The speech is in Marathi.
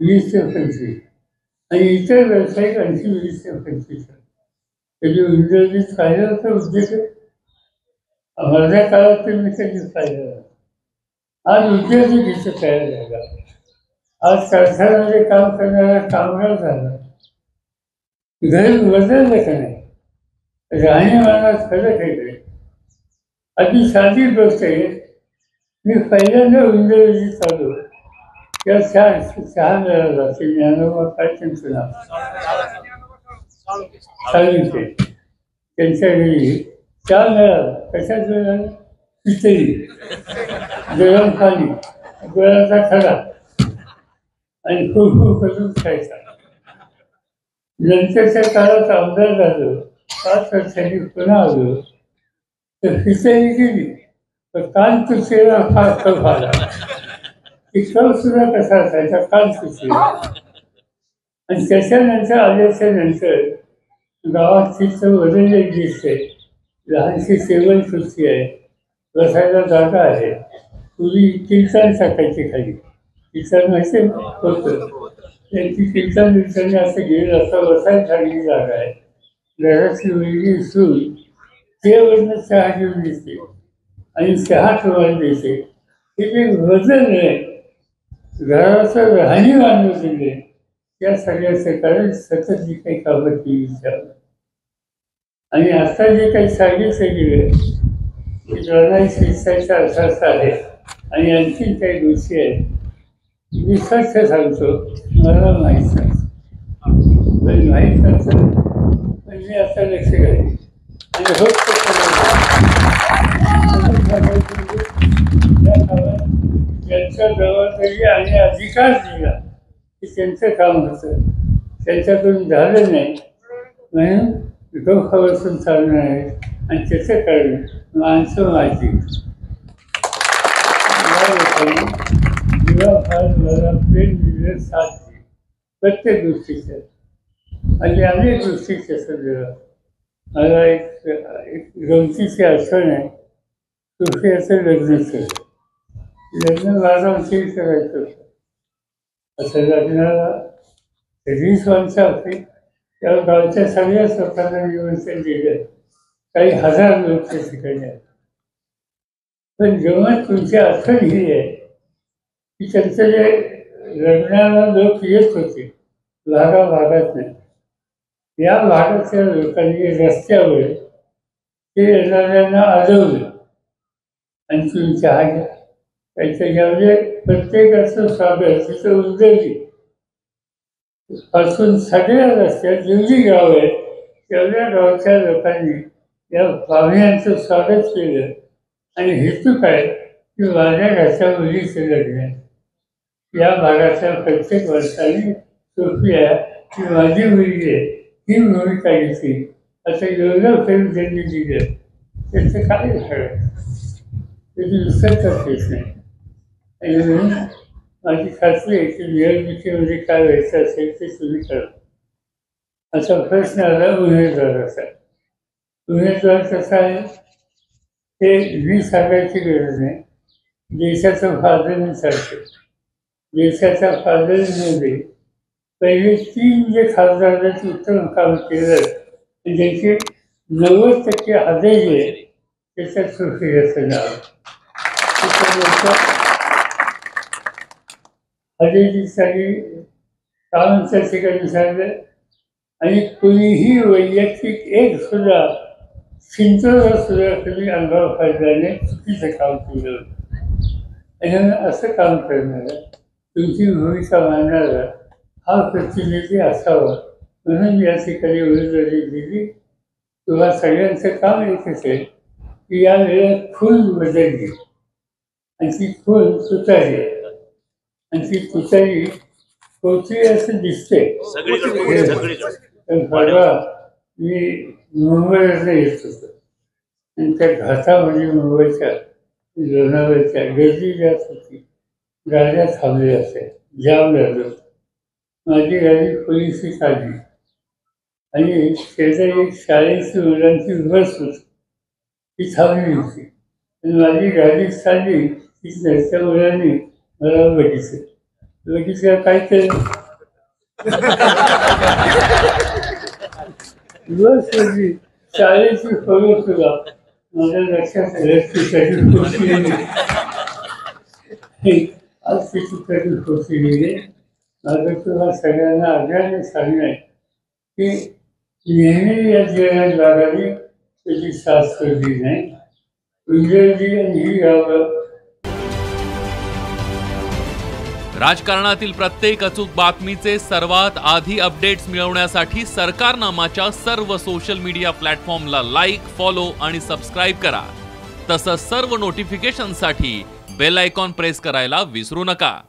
20 ते 25 आणि इतर व्यावसायिक आणखी 20 ते 25. त्याची इंग्रजीत फायद्याचा उद्देश माझ्या काळात मी त्याची फायदा आज उद्योजक तयार झाला. आज कारखान्यामध्ये काम करणारा कामगार झाला. घर बदललं का नाही? राहणीमानात फरक आहे. अगदी साधी गोष्ट आहे. मी पहिल्यांदा इंग्रजीत आलो तेव्हा चहा मिळाला की ज्ञानोबा काय त्यांचं नाव सांगितले त्यांच्या घरी चहा मिळाला. कशात मिळाला? खिचडी, गरम पाणी, गुळाचा खडा आणि खूप करून खायचा. नंतरच्या काळात आमदार झालो, 5 वर्षांनी पुन्हा आलो तर खिचडी केली तर कान तुसेला फार कफ आला. ती कफ सुद्धा कसा असायचा? कान तुसेला. आणि त्याच्यानंतर आल्याच्या नंतर गावात तिथं बदललेली दिसते. लहानशी टेबल खुर्ची आहे, बसायला जागा आहे. पूर्वी कीर्तन टाकायची खाली. कीर्तन माहिती होतं. त्यांची कीर्तन असं गेलं असं बसायला चांगली जागा आहे. घराची वेगळी सून त्यावरनं चहा घेऊन दिसते आणि चहा ठेवायला देते. हे जे वजन आहे, घराचं राहणीमान बदलले. त्या सगळ्याचं कारण सतत जी काही कामं केली त्यावर. आणि आता जे काही सांगितलं गेलं की लढाई शिक्षाचा असा आहे आणि आणखी काही गोष्टी आहेत. मी सत्य सांगतो, मला माहीत नसतं. पण माहीत नसतं पण मी आता लक्ष घालेन आणि होत या कामात ज्यांचा जबाबदारी आणि अधिकार दिला की त्यांचं काम होतं, त्यांच्याकडून झालं नाही म्हणून डोकं बसून चालणार आहे. आणि त्याचं कारण माणसं माझी फार मला प्रेम दिलं, साथ दिली प्रत्येक गोष्टीचं आणि अनेक गोष्टीचं सगळं. मला एक गमतीची आठवण आहे. सुफियाचं लग्नाचं. लग्न वाराणसी करायचं होतं. असं लग्नाला 20 माणसं होती. त्या गावच्या सगळ्या लोकांना निमंत्रण दिलं. काही हजार लोक त्या ठिकाणी आहेत. पण जेव्हा तुमची आठवण ही आहे की त्यांचं जे लग्नाला लोक येत होते भागाभागात नाही, या भागातल्या लोकांनी रस्त्यावर ते येणाऱ्यांना अडवलं आणि तुम्ही चहा घ्या. त्याच्यामध्ये प्रत्येकाचं स्वागत तिथं उजळली पासून सगळ्या रस्त्यात जेवढी गावं आहेत तेवढ्या गावच्या लोकांनी या पाहुण्यांचं स्वागत केलं. आणि हेतू काय की माझ्या घरच्या मुलीचं लग्न आहे. या भागाच्या प्रत्येक वर्षाने सोफिया ही माझी मुलगी आहे ही भूमिका घेतली. असं एवढं प्रेम त्यांनी दिलं. त्याचं काय झालं त्याची विसरताच येत नाही. आणि म्हणून माझी खात्री आहे की निवडणुकीमध्ये काय व्हायचं असेल ते तुम्ही करा. असा प्रश्न आला उमेदवाराचा. उमेदवार कसा आहे ते मी सांगायची गरज नाही. देशाचं फादर सारखे देशाच्या फादरमध्ये पहिले 3 जे खासदारांनी उत्तम काम केलं आणि ज्याचे 90% हजेरी आहे त्याच्यात सुफियाचं नाव. हजेरीसाठी कामांच्या ठिकाणी सांगलं. आणि कुणीही वैयक्तिक एक सुद्धा चिंतन सुद्धा कधी अंगावर फायद्याने चुकीचं काम केलं होतं. आणि असं काम करणारं तुमची भूमिका मांडणारा हा प्रतिनिधी असावा म्हणून या ठिकाणी उमेदवारी दिली. तुम्हा सगळ्यांचं काम एकच आहे की या वेळेत खून बदलली आणि ती खून तुतारी आहे आणि ती तुतारी कोणती असं दिसते. परवा मी मुंबईला येत होतो आणि त्या घाटामध्ये मुंबईच्या लोणावळ्याच्या गर्दी जास्त होती. गाड्या थांबल्या असेल, जाम लागलं. माझी गाडी पोलिसी काढली आणि शेजारी एक शाळेची मुलांची बस होती ती थांबली होती आणि माझी गाडी चालली की त्या मुलांनी मला बघितलं लगेच काहीतरी रोज शाळेची फळं सुद्धा माझ्या लक्षात रस्त्यासाठी होती आज तिच्यासाठी होती माझं तुला सगळ्यांना आग्रहाने सांगणं की नेहमी या जगात लागावी त्याची साथ करली नाही. इंग्रजी आणि ही गावं राजकारणातील प्रत्येक अचूक बातमीचे सर्वात आधी अपडेट्स मिळवण्यासाठी सरकारनामाच्या सर्व सोशल मीडिया प्लॅटफॉर्मला लाईक, फॉलो आणि सबस्क्राईब करा. तसंच सर्व नोटिफिकेशनसाठी बेल आयकॉन प्रेस करायला विसरू नका.